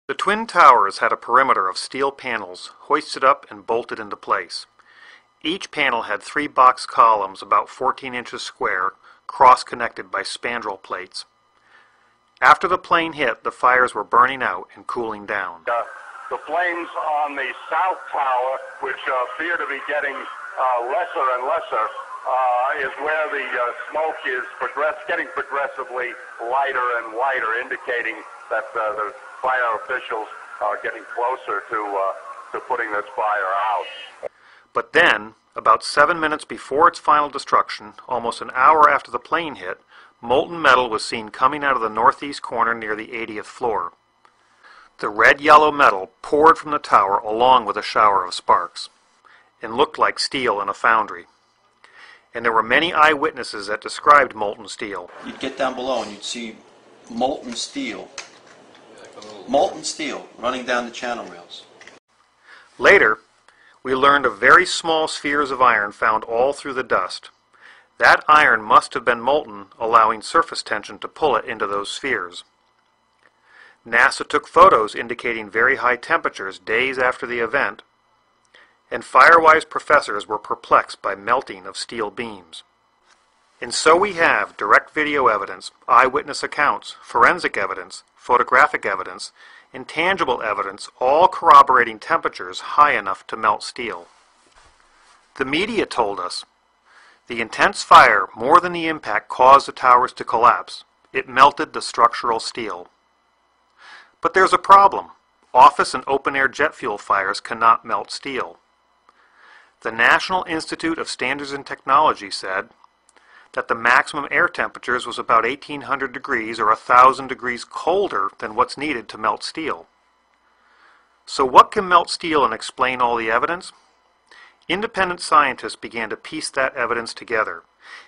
The twin towers had a perimeter of steel panels hoisted up and bolted into place. Each panel had 3 box columns about 14 inches square, cross-connected by spandrel plates. After the plane hit, the fires were burning out and cooling down. The flames on the south tower, which appear to be getting lesser and lesser, is where the smoke is getting progressively lighter and lighter, indicating that the fire officials are getting closer to putting this fire out. But then, about 7 minutes before its final destruction, almost an hour after the plane hit, molten metal was seen coming out of the northeast corner near the 80th floor. The red-yellow metal poured from the tower along with a shower of sparks, and looked like steel in a foundry. And there were many eyewitnesses that described molten steel. You'd get down below and you'd see molten steel running down the channel rails. Later, we learned of very small spheres of iron found all through the dust. That iron must have been molten, allowing surface tension to pull it into those spheres. NASA took photos indicating very high temperatures days after the event, and Firewise professors were perplexed by melting of steel beams. And so we have direct video evidence, eyewitness accounts, forensic evidence, photographic evidence, and tangible evidence all corroborating temperatures high enough to melt steel. The media told us the intense fire, more than the impact, caused the towers to collapse. It melted the structural steel. But there's a problem. Office and open-air jet fuel fires cannot melt steel. The National Institute of Standards and Technology said that the maximum air temperatures was about 1800 degrees or 1000 degrees colder than what's needed to melt steel. So what can melt steel and explain all the evidence? Independent scientists began to piece that evidence together,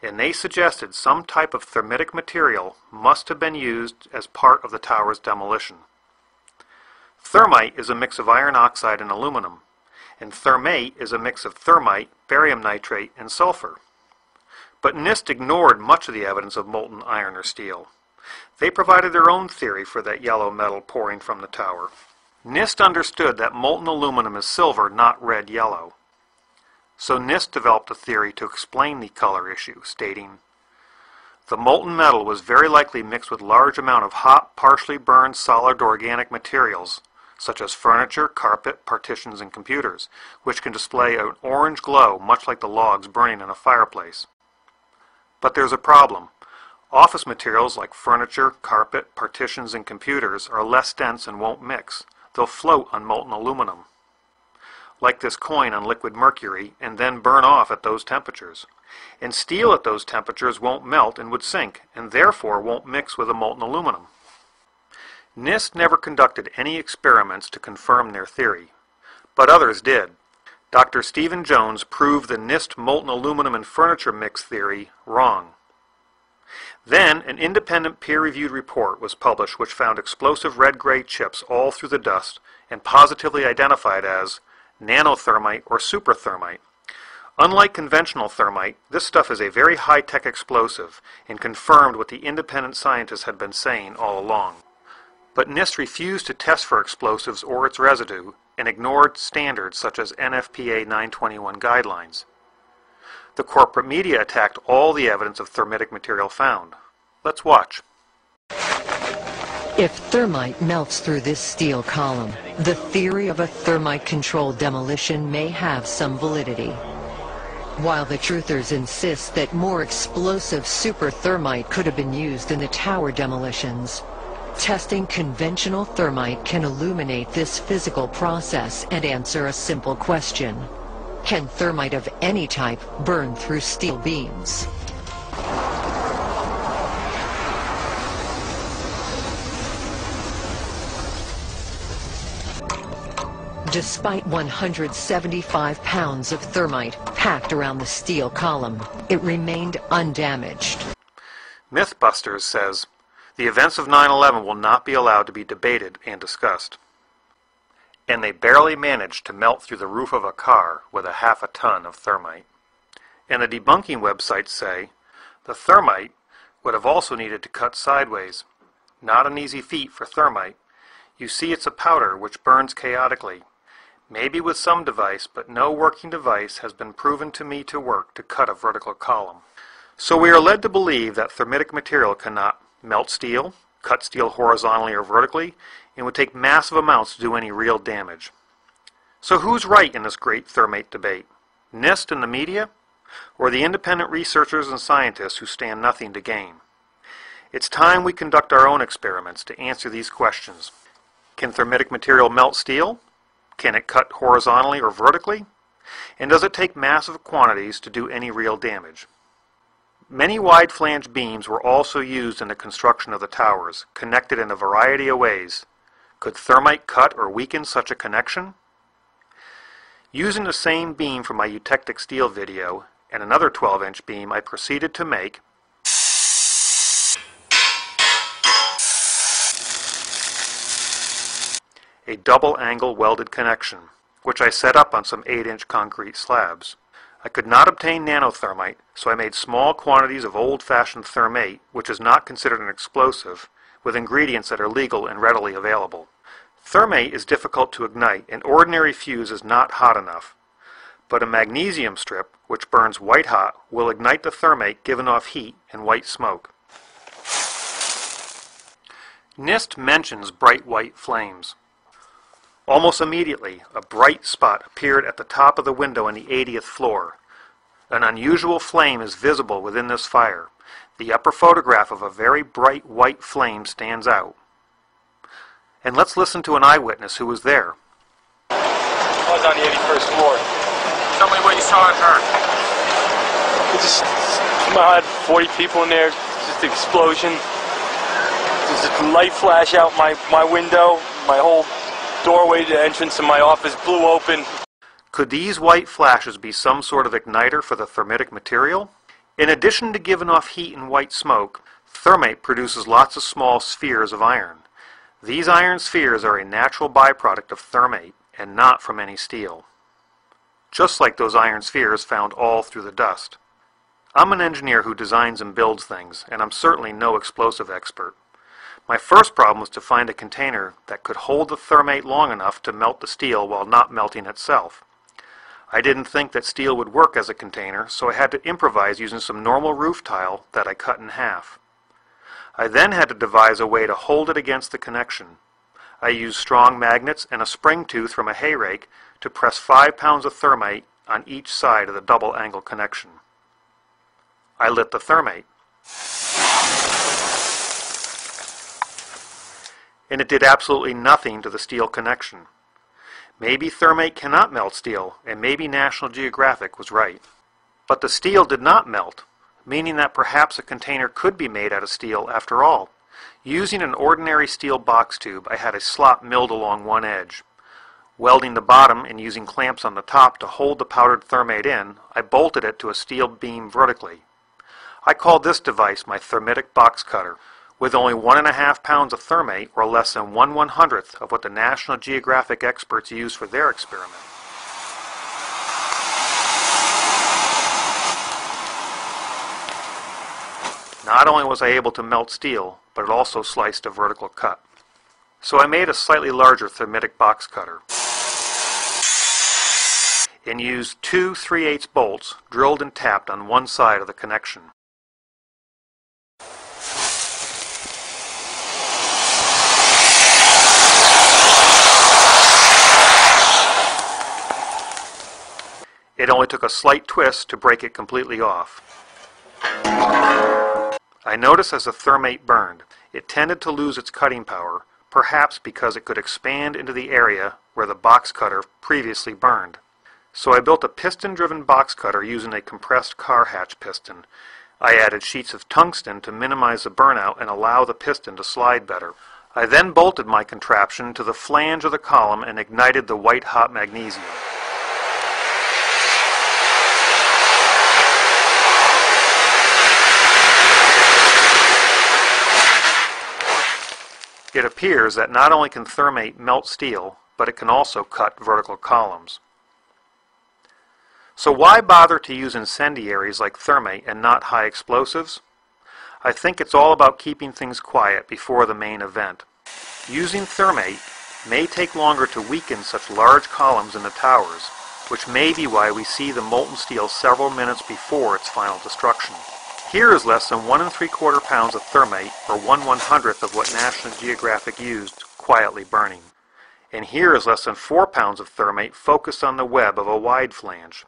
and they suggested some type of thermitic material must have been used as part of the tower's demolition. Thermite is a mix of iron oxide and aluminum, and thermate is a mix of thermite, barium nitrate, and sulfur. But NIST ignored much of the evidence of molten iron or steel. They provided their own theory for that yellow metal pouring from the tower. NIST understood that molten aluminum is silver, not red-yellow. So NIST developed a theory to explain the color issue, stating, the molten metal was very likely mixed with large amount of hot, partially burned solid organic materials, such as furniture, carpet, partitions, and computers, which can display an orange glow much like the logs burning in a fireplace. But there's a problem. Office materials like furniture, carpet, partitions, and computers are less dense and won't mix. They'll float on molten aluminum, like this coin on liquid mercury, and then burn off at those temperatures. And steel at those temperatures won't melt and would sink, and therefore won't mix with the molten aluminum. NIST never conducted any experiments to confirm their theory, but others did. Dr. Stephen Jones proved the NIST molten aluminum and furniture mix theory wrong. Then an independent peer-reviewed report was published which found explosive red-gray chips all through the dust and positively identified as nanothermite or superthermite. Unlike conventional thermite, this stuff is a very high-tech explosive and confirmed what the independent scientists had been saying all along. But NIST refused to test for explosives or its residue and ignored standards such as NFPA 921 guidelines. The corporate media attacked all the evidence of thermitic material found. Let's watch. If thermite melts through this steel column, the theory of a thermite-controlled demolition may have some validity. While the truthers insist that more explosive super thermite could have been used in the tower demolitions, testing conventional thermite can illuminate this physical process and answer a simple question. Can thermite of any type burn through steel beams? Despite 175 pounds of thermite packed around the steel column, it remained undamaged. Mythbusters says, the events of 9/11 will not be allowed to be debated and discussed. And they barely managed to melt through the roof of a car with a half a ton of thermite. And the debunking websites say, the thermite would have also needed to cut sideways. Not an easy feat for thermite. You see it's a powder which burns chaotically, maybe with some device, but no working device has been proven to me to work to cut a vertical column. So we are led to believe that thermitic material cannot melt steel, cut steel horizontally or vertically, and would take massive amounts to do any real damage. So who's right in this great thermate debate? NIST and the media? Or the independent researchers and scientists who stand nothing to gain? It's time we conduct our own experiments to answer these questions. Can thermitic material melt steel? Can it cut horizontally or vertically? And does it take massive quantities to do any real damage? Many wide-flanged beams were also used in the construction of the towers, connected in a variety of ways. Could thermite cut or weaken such a connection? Using the same beam from my eutectic steel video and another 12-inch beam, I proceeded to make a double-angle welded connection, which I set up on some 8-inch concrete slabs. I could not obtain nanothermite, so I made small quantities of old-fashioned thermate, which is not considered an explosive, with ingredients that are legal and readily available. Thermate is difficult to ignite, and ordinary fuse is not hot enough. But a magnesium strip, which burns white hot, will ignite the thermate giving off heat and white smoke. NIST mentions bright white flames. Almost immediately, a bright spot appeared at the top of the window on the 80th floor. An unusual flame is visible within this fire. The upper photograph of a very bright white flame stands out. And let's listen to an eyewitness who was there. I was on the 81st floor. Tell me what you saw and heard. I had 40 people in there, just an explosion. There's a light flash out my window, my whole doorway to the entrance of my office blew open. Could these white flashes be some sort of igniter for the thermitic material? In addition to giving off heat and white smoke, thermate produces lots of small spheres of iron. These iron spheres are a natural byproduct of thermate and not from any steel. Just like those iron spheres found all through the dust. I'm an engineer who designs and builds things, and I'm certainly no explosive expert. My first problem was to find a container that could hold the thermate long enough to melt the steel while not melting itself. I didn't think that steel would work as a container, so I had to improvise using some normal roof tile that I cut in half. I then had to devise a way to hold it against the connection. I used strong magnets and a spring tooth from a hay rake to press 5 pounds of thermite on each side of the double angle connection. I lit the thermate. And it did absolutely nothing to the steel connection. Maybe thermate cannot melt steel, and maybe National Geographic was right. But the steel did not melt, meaning that perhaps a container could be made out of steel after all. Using an ordinary steel box tube, I had a slot milled along one edge. Welding the bottom and using clamps on the top to hold the powdered thermate in, I bolted it to a steel beam vertically. I called this device my thermitic box cutter. With only 1.5 pounds of thermate, or less than 1/100th of what the National Geographic experts used for their experiment. Not only was I able to melt steel, but it also sliced a vertical cut. So I made a slightly larger thermitic box cutter and used 2 3/8 bolts drilled and tapped on one side of the connection. It only took a slight twist to break it completely off. I noticed as the thermate burned, it tended to lose its cutting power, perhaps because it could expand into the area where the box cutter previously burned. So I built a piston-driven box cutter using a compressed car hatch piston. I added sheets of tungsten to minimize the burnout and allow the piston to slide better. I then bolted my contraption to the flange of the column and ignited the white-hot magnesium. It appears that not only can thermate melt steel, but it can also cut vertical columns. So why bother to use incendiaries like thermate and not high explosives? I think it's all about keeping things quiet before the main event. Using thermate may take longer to weaken such large columns in the towers, which may be why we see the molten steel several minutes before its final destruction. Here is less than 1 3/4 pounds of thermate, or 1/100th of what National Geographic used, quietly burning. And here is less than 4 pounds of thermate focused on the web of a wide flange.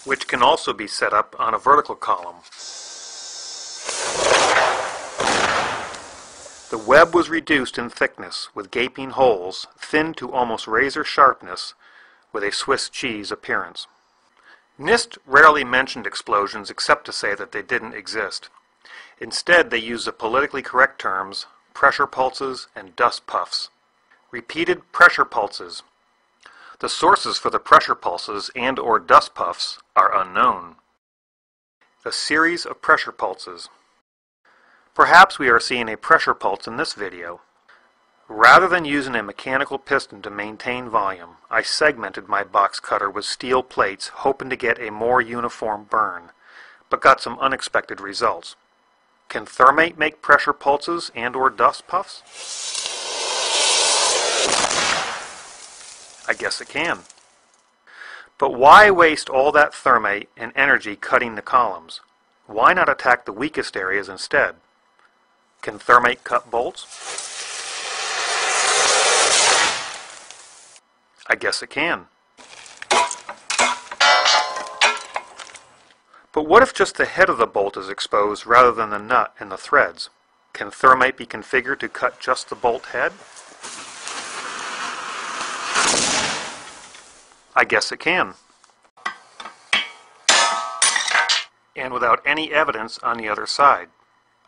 Which can also be set up on a vertical column. The web was reduced in thickness, with gaping holes, thinned to almost razor sharpness, with a Swiss cheese appearance. NIST rarely mentioned explosions except to say that they didn't exist. Instead, they used the politically correct terms pressure pulses and dust puffs. Repeated pressure pulses. The sources for the pressure pulses and or dust puffs are unknown. The series of pressure pulses. Perhaps we are seeing a pressure pulse in this video. Rather than using a mechanical piston to maintain volume, I segmented my box cutter with steel plates hoping to get a more uniform burn, but got some unexpected results. Can thermate make pressure pulses and or dust puffs? I guess it can. But why waste all that thermate and energy cutting the columns? Why not attack the weakest areas instead? Can thermate cut bolts? I guess it can. But what if just the head of the bolt is exposed rather than the nut and the threads? Can thermate be configured to cut just the bolt head? I guess it can. And without any evidence on the other side.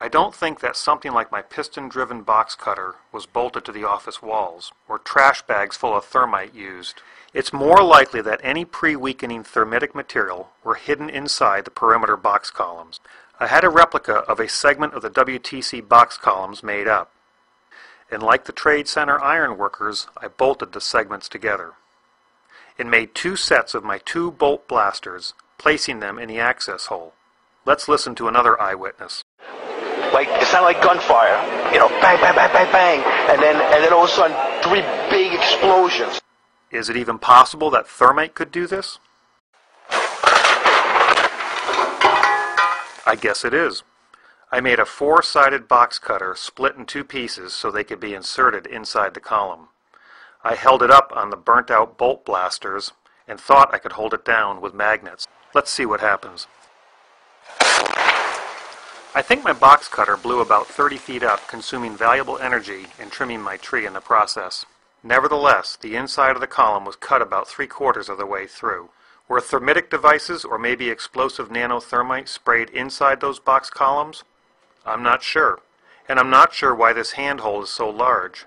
I don't think that something like my piston-driven box cutter was bolted to the office walls, or trash bags full of thermite used. It's more likely that any pre-weakening thermitic material were hidden inside the perimeter box columns. I had a replica of a segment of the WTC box columns made up. And like the Trade Center iron workers, I bolted the segments together. It made 2 sets of my 2 bolt blasters, placing them in the access hole. Let's listen to another eyewitness. Like, it sounded like gunfire, you know, bang, bang, bang, bang, bang, and then all of a sudden, 3 big explosions. Is it even possible that thermate could do this? I guess it is. I made a 4-sided box cutter split in 2 pieces so they could be inserted inside the column. I held it up on the burnt-out bolt blasters and thought I could hold it down with magnets. Let's see what happens. I think my box cutter blew about 30 feet up, consuming valuable energy and trimming my tree in the process. Nevertheless, the inside of the column was cut about 3/4 of the way through. Were thermitic devices or maybe explosive nanothermite sprayed inside those box columns? I'm not sure. And I'm not sure why this handhold is so large.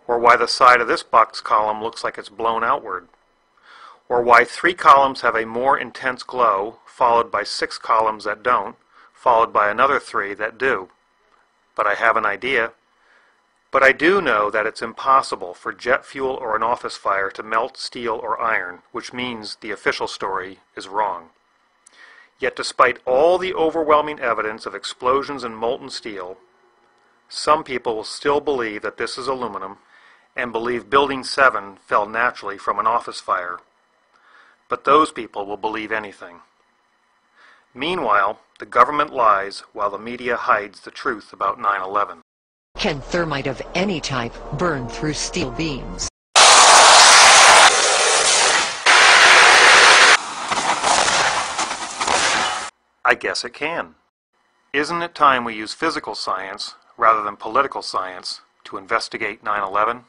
Or why the side of this box column looks like it's blown outward. Or why 3 columns have a more intense glow, followed by 6 columns that don't, followed by another 3 that do. But I have an idea. But I do know that it's impossible for jet fuel or an office fire to melt steel or iron, which means the official story is wrong. Yet despite all the overwhelming evidence of explosions in molten steel, some people will still believe that this is aluminum and believe Building 7 fell naturally from an office fire. But those people will believe anything. Meanwhile, the government lies while the media hides the truth about 9/11. Can thermite of any type burn through steel beams? I guess it can. Isn't it time we use physical science rather than political science to investigate 9/11?